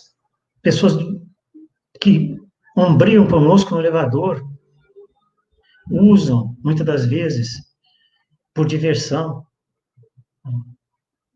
pessoas que ombriam conosco no elevador, usam, muitas das vezes, por diversão,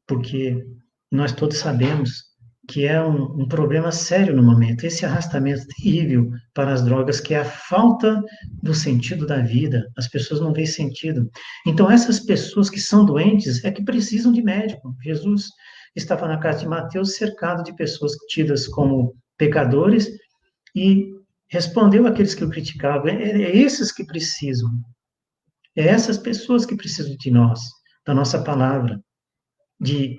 porque nós todos sabemos que é um problema sério no momento, esse arrastamento terrível para as drogas, que é a falta do sentido da vida, as pessoas não veem sentido. Então, essas pessoas que são doentes é que precisam de médico. Jesus estava na casa de Mateus cercado de pessoas tidas como pecadores e respondeu àqueles que o criticavam, é esses que precisam, é essas pessoas que precisam de nós, da nossa palavra, de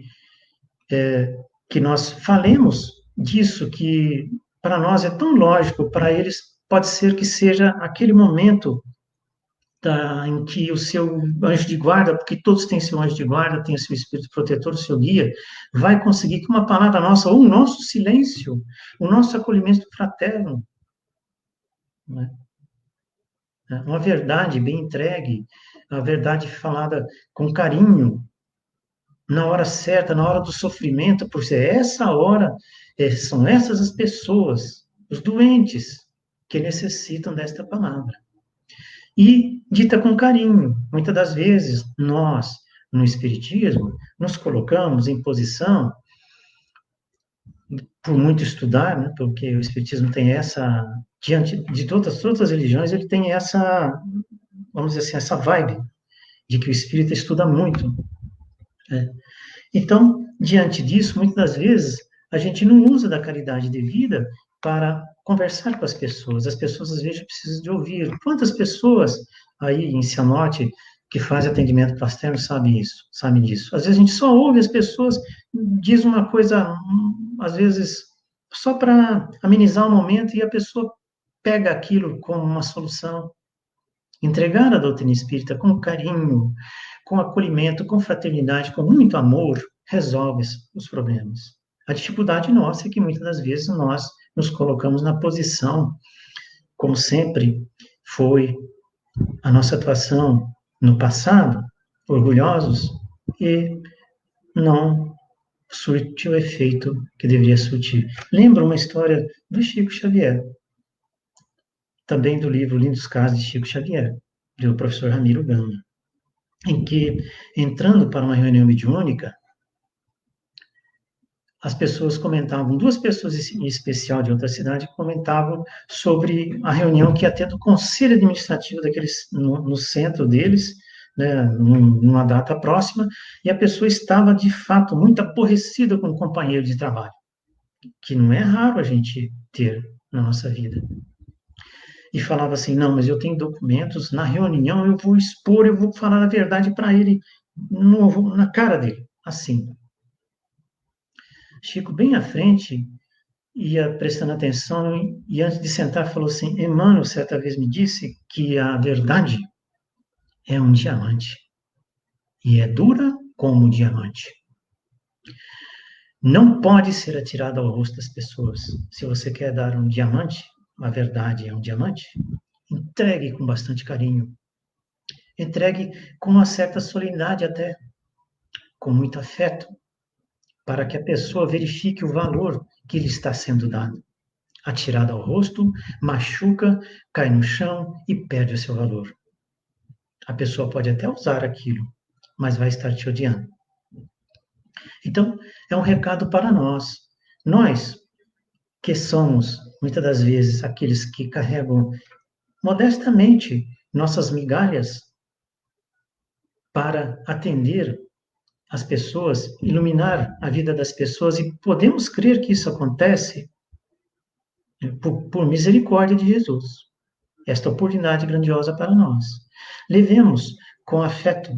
que nós falemos disso que para nós é tão lógico, para eles pode ser que seja aquele momento em que o seu anjo de guarda, porque todos têm seu anjo de guarda, tem o seu espírito protetor, o seu guia, vai conseguir que uma palavra nossa, ou o nosso silêncio, o nosso acolhimento fraterno, né? Uma verdade bem entregue, a verdade falada com carinho, na hora certa, na hora do sofrimento, por ser essa hora, são essas as pessoas, os doentes, que necessitam desta palavra. E dita com carinho. Muitas das vezes, nós, no Espiritismo, nos colocamos em posição, por muito estudar, né, porque o Espiritismo tem essa, diante de todas as religiões, ele tem essa, vamos dizer assim, essa vibe, de que o Espírita estuda muito, né? Então, diante disso, muitas das vezes, a gente não usa da caridade devida para conversar com as pessoas. As pessoas, às vezes, precisam de ouvir. Quantas pessoas aí em Cianorte que fazem atendimento paterno sabem disso? Às vezes, a gente só ouve as pessoas, diz uma coisa, às vezes, só para amenizar o momento, e a pessoa pega aquilo como uma solução. Entregar a doutrina espírita com carinho, com acolhimento, com fraternidade, com muito amor, resolve os problemas. A dificuldade nossa é que muitas das vezes nós nos colocamos na posição, como sempre foi a nossa atuação no passado, orgulhosos, e não surte o efeito que deveria surtir. Lembra uma história do Chico Xavier, também do livro Lindos Casos de Chico Xavier, do professor Ramiro Gama, em que, entrando para uma reunião mediúnica, as pessoas comentavam, duas pessoas em especial de outra cidade comentavam sobre a reunião que ia ter do conselho administrativo daqueles, no centro deles, né, numa data próxima, e a pessoa estava, de fato, muito aborrecida com o companheiro de trabalho, que não é raro a gente ter na nossa vida. E falava assim, não, mas eu tenho documentos, na reunião eu vou expor, eu vou falar a verdade para ele, na cara dele, assim. Chico, bem à frente, ia prestando atenção, e antes de sentar falou assim, Emmanuel certa vez me disse que a verdade é um diamante, e é dura como um diamante. Não pode ser atirada ao rosto das pessoas. Se você quer dar um diamante, a verdade é um diamante, entregue com bastante carinho. Entregue com uma certa solenidade até, com muito afeto, para que a pessoa verifique o valor que lhe está sendo dado. Atirada ao rosto, machuca, cai no chão e perde o seu valor. A pessoa pode até usar aquilo, mas vai estar te odiando. Então, é um recado para nós. Nós, que somos, muitas das vezes, aqueles que carregam modestamente nossas migalhas para atender as pessoas, iluminar a vida das pessoas, e podemos crer que isso acontece por misericórdia de Jesus. Esta oportunidade grandiosa para nós. Levemos com afeto,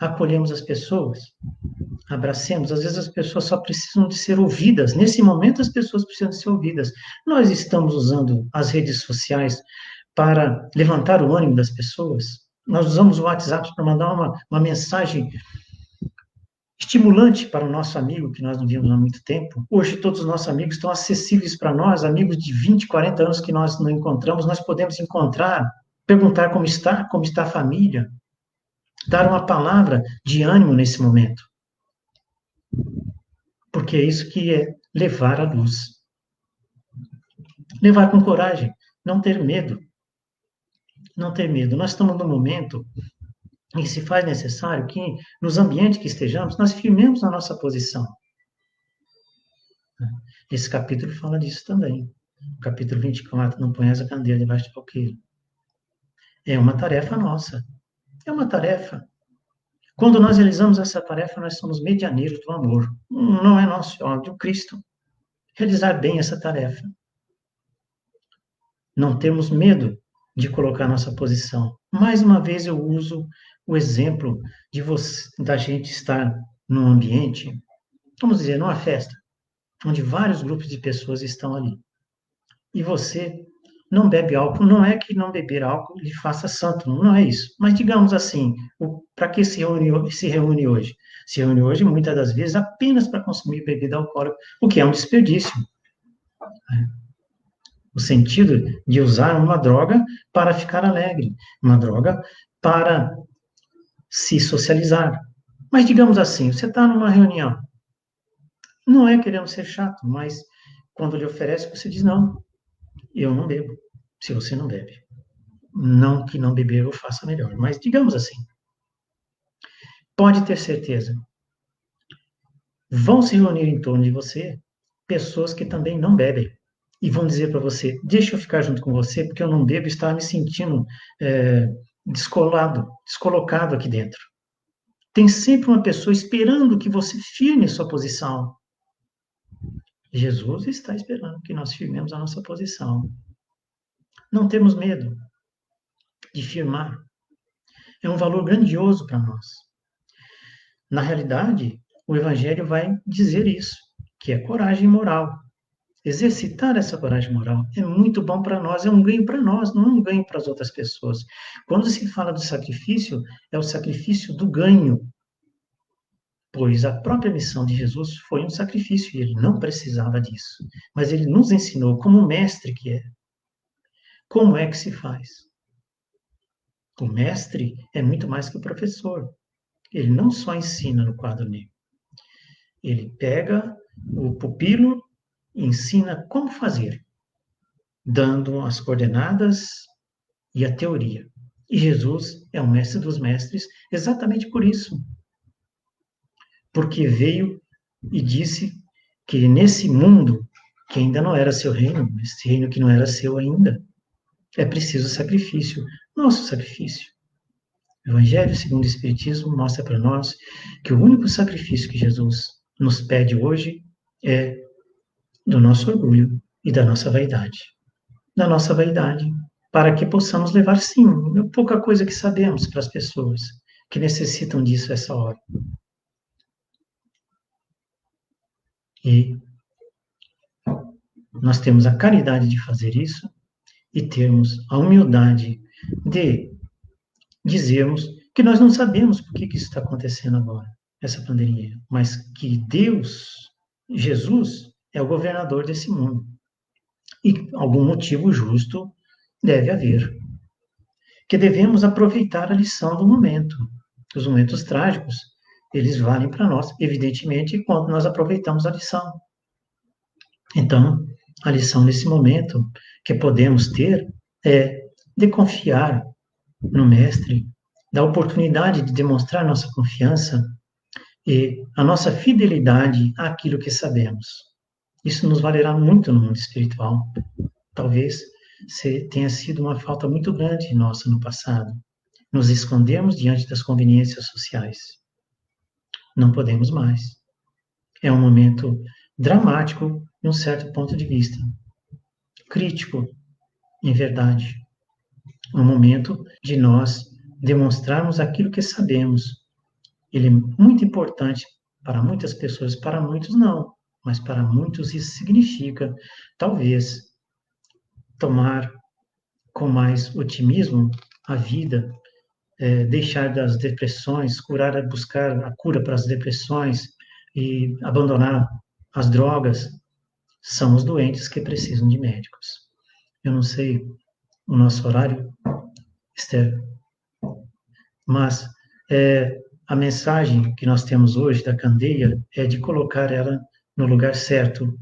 acolhemos as pessoas, abracemos. Às vezes as pessoas só precisam de ser ouvidas. Nesse momento as pessoas precisam de ser ouvidas. Nós estamos usando as redes sociais para levantar o ânimo das pessoas. Nós usamos o WhatsApp para mandar uma mensagem estimulante para o nosso amigo, que nós não vimos há muito tempo. Hoje, todos os nossos amigos estão acessíveis para nós, amigos de 20, 40 anos que nós não encontramos, nós podemos encontrar, perguntar como está a família, dar uma palavra de ânimo nesse momento. Porque é isso que é levar a luz. Levar com coragem, não ter medo. Não ter medo. Nós estamos num momento em que se faz necessário que, nos ambientes que estejamos, nós firmemos a nossa posição. Esse capítulo fala disso também. O capítulo 24, não ponhas a candeia debaixo do alqueire. É uma tarefa nossa. É uma tarefa. Quando nós realizamos essa tarefa, nós somos medianeiros do amor. Não é nosso, é do Cristo. Realizar bem essa tarefa. Não temos medo de colocar nossa posição. Mais uma vez eu uso o exemplo da gente estar num ambiente, vamos dizer, numa festa, onde vários grupos de pessoas estão ali. E você não bebe álcool. Não é que não beber álcool lhe faça santo, não é isso. Mas digamos assim, para que se reúne hoje? Se reúne hoje, muitas das vezes, apenas para consumir bebida alcoólica, o que é um desperdício. O sentido de usar uma droga para ficar alegre, uma droga para se socializar. Mas digamos assim, você está numa reunião, não é querendo ser chato, mas quando lhe oferece, você diz, não, eu não bebo, se você não bebe. Não que não beber eu faça melhor, mas digamos assim, pode ter certeza, vão se reunir em torno de você pessoas que também não bebem. E vão dizer para você, deixa eu ficar junto com você, porque eu não bebo, estava me sentindo descolocado aqui dentro. Tem sempre uma pessoa esperando que você firme sua posição. Jesus está esperando que nós firmemos a nossa posição. Não temos medo de firmar. É um valor grandioso para nós. Na realidade, o Evangelho vai dizer isso, que é coragem moral. Exercitar essa coragem moral é muito bom para nós, é um ganho para nós, não é um ganho para as outras pessoas. Quando se fala do sacrifício, é o sacrifício do ganho, pois a própria missão de Jesus foi um sacrifício e ele não precisava disso. Mas ele nos ensinou, como mestre que é, como é que se faz. O mestre é muito mais que o professor. Ele não só ensina no quadro negro. Ele pega o pupilo e ensina como fazer, dando as coordenadas e a teoria. E Jesus é o mestre dos mestres exatamente por isso. Porque veio e disse que nesse mundo, que ainda não era seu reino, esse reino que não era seu ainda, é preciso sacrifício, nosso sacrifício. O Evangelho segundo o Espiritismo mostra para nós que o único sacrifício que Jesus nos pede hoje é do nosso orgulho e da nossa vaidade. Da nossa vaidade, para que possamos levar, sim, pouca coisa que sabemos para as pessoas que necessitam disso essa hora. E nós temos a caridade de fazer isso e termos a humildade de dizermos que nós não sabemos por que isso está acontecendo agora, essa pandemia, mas que Deus, Jesus, é o governador desse mundo. E algum motivo justo deve haver. Que devemos aproveitar a lição do momento. Os momentos trágicos, eles valem para nós, evidentemente, quando nós aproveitamos a lição. Então, a lição nesse momento que podemos ter é de confiar no Mestre, da oportunidade de demonstrar nossa confiança e a nossa fidelidade àquilo que sabemos. Isso nos valerá muito no mundo espiritual. Talvez tenha sido uma falta muito grande nossa no passado. Nos escondemos diante das conveniências sociais. Não podemos mais. É um momento dramático, de um certo ponto de vista. Crítico, em verdade. Um momento de nós demonstrarmos aquilo que sabemos. Ele é muito importante para muitas pessoas, para muitos não. Mas para muitos isso significa, talvez, tomar com mais otimismo a vida deixar das depressões, buscar a cura para as depressões e abandonar as drogas, são os doentes que precisam de médicos. Eu não sei o nosso horário, Esther, mas a mensagem que nós temos hoje da candeia é de colocar ela no lugar certo,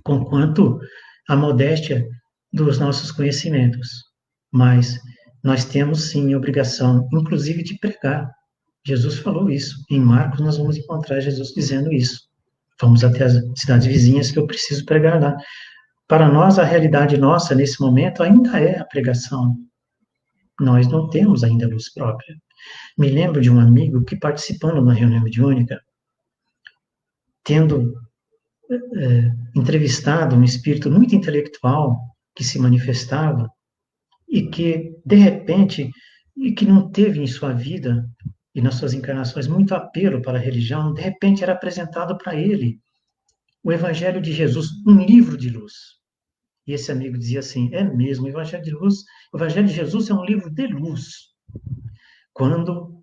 conquanto a modéstia dos nossos conhecimentos. Mas nós temos, sim, a obrigação, inclusive, de pregar. Jesus falou isso. Em Marcos, nós vamos encontrar Jesus dizendo isso. Vamos até as cidades vizinhas que eu preciso pregar lá. Para nós, a realidade nossa, nesse momento, ainda é a pregação. Nós não temos ainda luz própria. Me lembro de um amigo que, participando de uma reunião mediúnica, tendo entrevistado um espírito muito intelectual que se manifestava e que, de repente, e que não teve em sua vida e nas suas encarnações muito apelo para a religião, de repente era apresentado para ele o Evangelho de Jesus, um livro de luz. E esse amigo dizia assim: é mesmo, o Evangelho de Jesus é um livro de luz. Quando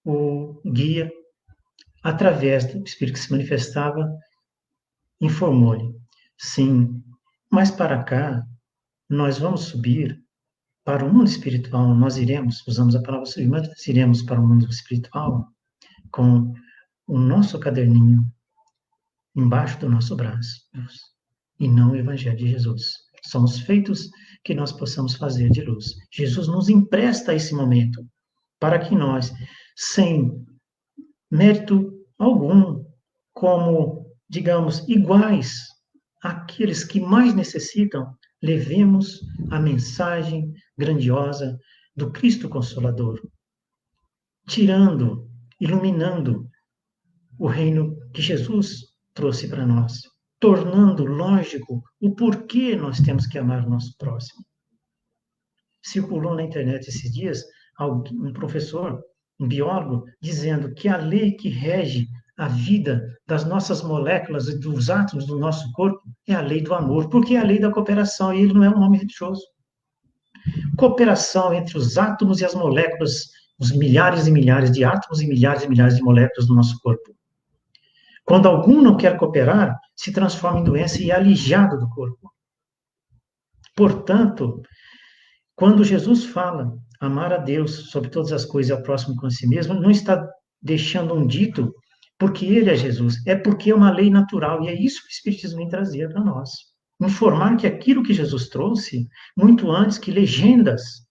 o guia, através do espírito que se manifestava, informou-lhe: sim, mas para cá nós vamos subir para o mundo espiritual, nós iremos, usamos a palavra subir, mas nós iremos para o mundo espiritual com o nosso caderninho embaixo do nosso braço, e não o Evangelho de Jesus. São os feitos que nós possamos fazer de luz. Jesus nos empresta esse momento para que nós, sem mérito algum, como, digamos, iguais àqueles que mais necessitam, levemos a mensagem grandiosa do Cristo Consolador, tirando, iluminando o reino que Jesus trouxe para nós, tornando lógico o porquê nós temos que amar o nosso próximo. Circulou na internet esses dias um professor, um biólogo, dizendo que a lei que rege a vida das nossas moléculas e dos átomos do nosso corpo é a lei do amor, porque é a lei da cooperação, e ele não é um homem religioso. Cooperação entre os átomos e as moléculas, os milhares e milhares de átomos e milhares de moléculas do nosso corpo. Quando algum não quer cooperar, se transforma em doença e é alijado do corpo. Portanto, quando Jesus fala amar a Deus sobre todas as coisas e ao próximo com si mesmo, não está deixando um dito porque ele é Jesus, é porque é uma lei natural, e é isso que o Espiritismo vem trazer para nós. Informar que aquilo que Jesus trouxe, muito antes que legendas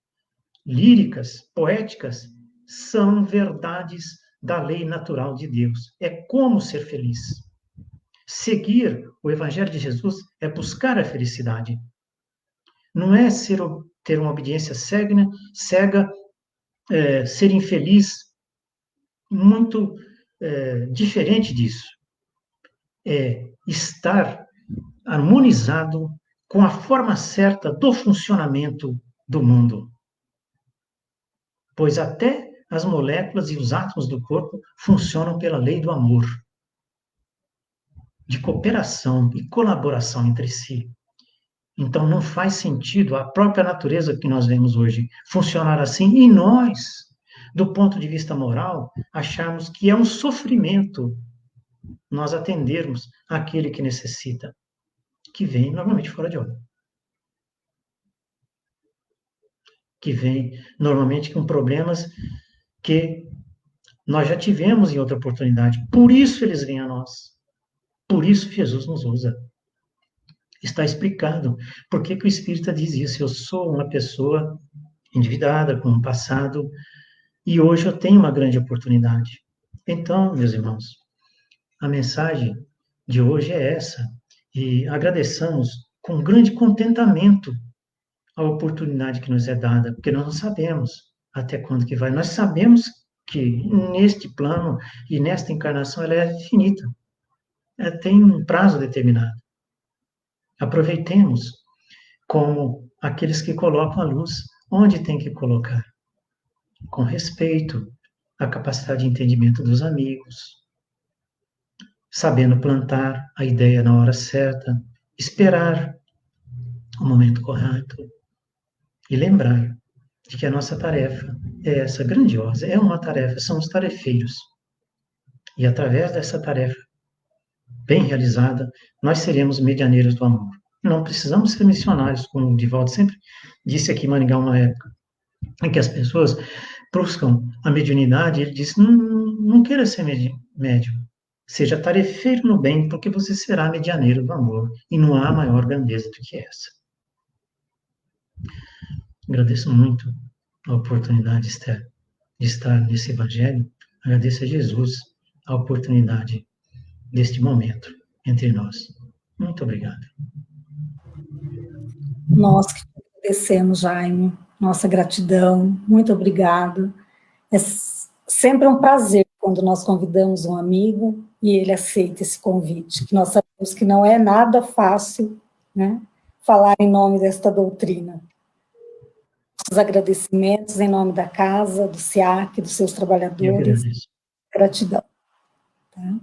líricas, poéticas, são verdades da lei natural de Deus. É como ser feliz. Seguir o Evangelho de Jesus é buscar a felicidade. Não é ter uma obediência cega, ser infeliz, muito diferente disso. É estar harmonizado com a forma certa do funcionamento do mundo. Pois até as moléculas e os átomos do corpo funcionam pela lei do amor, de cooperação e colaboração entre si. Então, não faz sentido a própria natureza que nós vemos hoje funcionar assim, e nós, do ponto de vista moral, acharmos que é um sofrimento nós atendermos aquele que necessita, que vem normalmente fora de hora. Que vem normalmente com problemas que nós já tivemos em outra oportunidade. Por isso eles vêm a nós. Por isso Jesus nos usa. Está explicado por que o Espírita diz isso. Eu sou uma pessoa endividada, com um passado, e hoje eu tenho uma grande oportunidade. Então, meus irmãos, a mensagem de hoje é essa. E agradeçamos com grande contentamento a oportunidade que nos é dada, porque nós não sabemos até quando que vai. Nós sabemos que neste plano e nesta encarnação ela é finita. Ela tem um prazo determinado. Aproveitemos como aqueles que colocam a luz onde tem que colocar, com respeito à capacidade de entendimento dos amigos, sabendo plantar a ideia na hora certa, esperar o momento correto e lembrar de que a nossa tarefa é essa grandiosa, é uma tarefa, são os tarefeiros. E através dessa tarefa bem realizada, nós seremos medianeiros do amor. Não precisamos ser missionários, como o Divaldo sempre disse aqui em Maringá uma época, em que as pessoas buscam a mediunidade, ele disse, não queira ser médium, seja tarefeiro no bem, porque você será medianeiro do amor, e não há maior grandeza do que essa. Agradeço muito a oportunidade, Esther, de estar nesse evangelho, agradeço a Jesus a oportunidade deste momento entre nós. Muito obrigado. Nós que agradecemos, Jaime, nossa gratidão, muito obrigado. É sempre um prazer quando nós convidamos um amigo e ele aceita esse convite, que nós sabemos que não é nada fácil, né, falar em nome desta doutrina. Os agradecimentos em nome da casa, do SEAC, dos seus trabalhadores. Gratidão. Tá?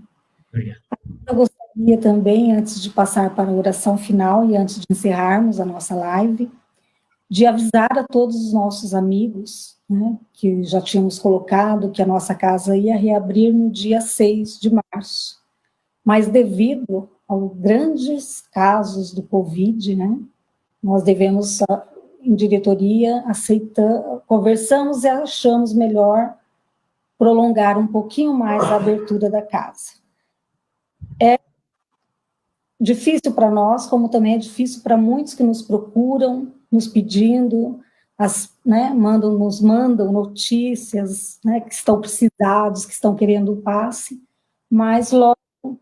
Obrigado. Eu gostaria também, antes de passar para a oração final e antes de encerrarmos a nossa live, de avisar a todos os nossos amigos, né, que já tínhamos colocado que a nossa casa ia reabrir no dia 6 de março. Mas devido aos grandes casos do Covid, né, nós devemos, em diretoria, conversamos e achamos melhor prolongar um pouquinho mais a abertura da casa. É difícil para nós, como também é difícil para muitos que nos procuram, nos pedindo, né, nos mandam notícias, né, que estão precisados, que estão querendo o passe, mas logo,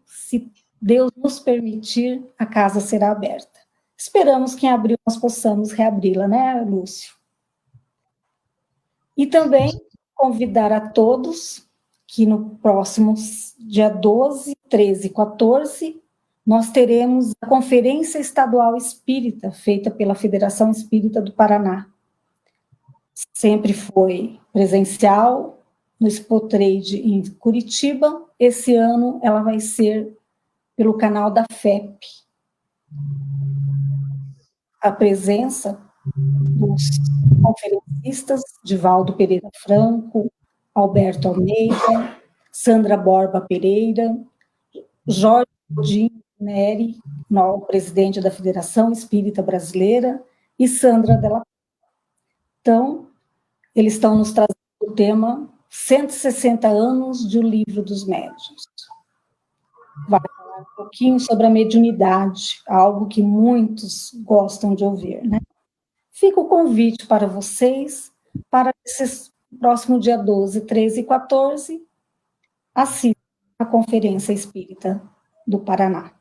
se Deus nos permitir, a casa será aberta. Esperamos que em abril nós possamos reabri-la, né, Lúcio? E também convidar a todos que no próximo dia 12, 13 e 14, nós teremos a Conferência Estadual Espírita, feita pela Federação Espírita do Paraná. Sempre foi presencial, no Expo Trade em Curitiba. Esse ano ela vai ser pelo canal da FEP. A presença dos conferencistas, Divaldo Pereira Franco, Alberto Almeida, Sandra Borba Pereira, Jorge Godinho Neri, o presidente da Federação Espírita Brasileira, e Sandra Della. Então, eles estão nos trazendo o tema 160 anos de O Livro dos Médiuns. Vai falar um pouquinho sobre a mediunidade, algo que muitos gostam de ouvir, né? Fica o convite para vocês, para esse próximo dia 12, 13 e 14, assistam a Conferência Espírita do Paraná.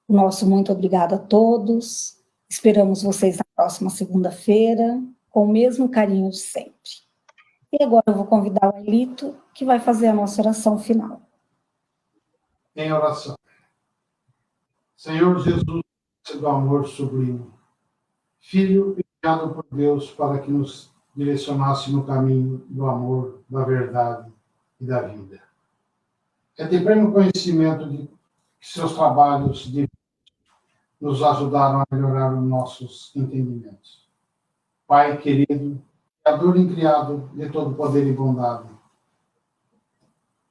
O nosso muito obrigado a todos, esperamos vocês na próxima segunda-feira, com o mesmo carinho de sempre. E agora eu vou convidar o Ailito, que vai fazer a nossa oração final. Em oração. Senhor Jesus, do amor sublime, Filho enviado por Deus para que nos direcionasse no caminho do amor, da verdade e da vida. É de pleno conhecimento de que seus trabalhos nos ajudaram a melhorar os nossos entendimentos. Pai querido, Criador incriado de todo poder e bondade,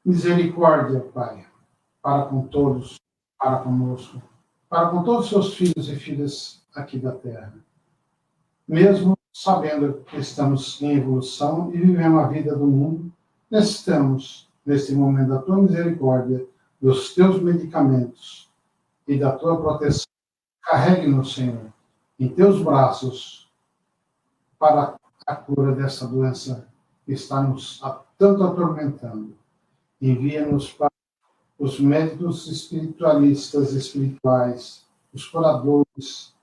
misericórdia, Pai, para com todos, para conosco, para com todos os seus filhos e filhas aqui da Terra. Mesmo sabendo que estamos em evolução e vivemos a vida do mundo, necessitamos, neste momento, da tua misericórdia, dos teus medicamentos e da tua proteção. Carregue-nos, Senhor, em teus braços para a cura dessa doença que está nos tanto atormentando. Envia-nos para os médicos espiritualistas espirituais, os curadores,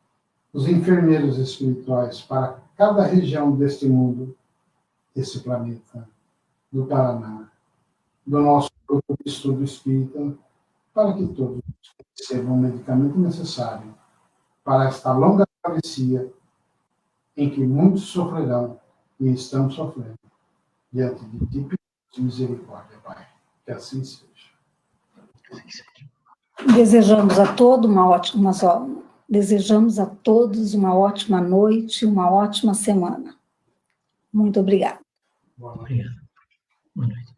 os enfermeiros espirituais para cada região deste mundo, desse planeta, do Paraná, do nosso grupo de estudo espírita, para que todos recebam o medicamento necessário para esta longa travessia em que muitos sofrerão e estão sofrendo, diante de ti, de misericórdia, Pai. Que assim seja. Desejamos a todos uma ótima noite, uma ótima semana. Muito obrigada. Boa noite. Obrigado. Boa noite.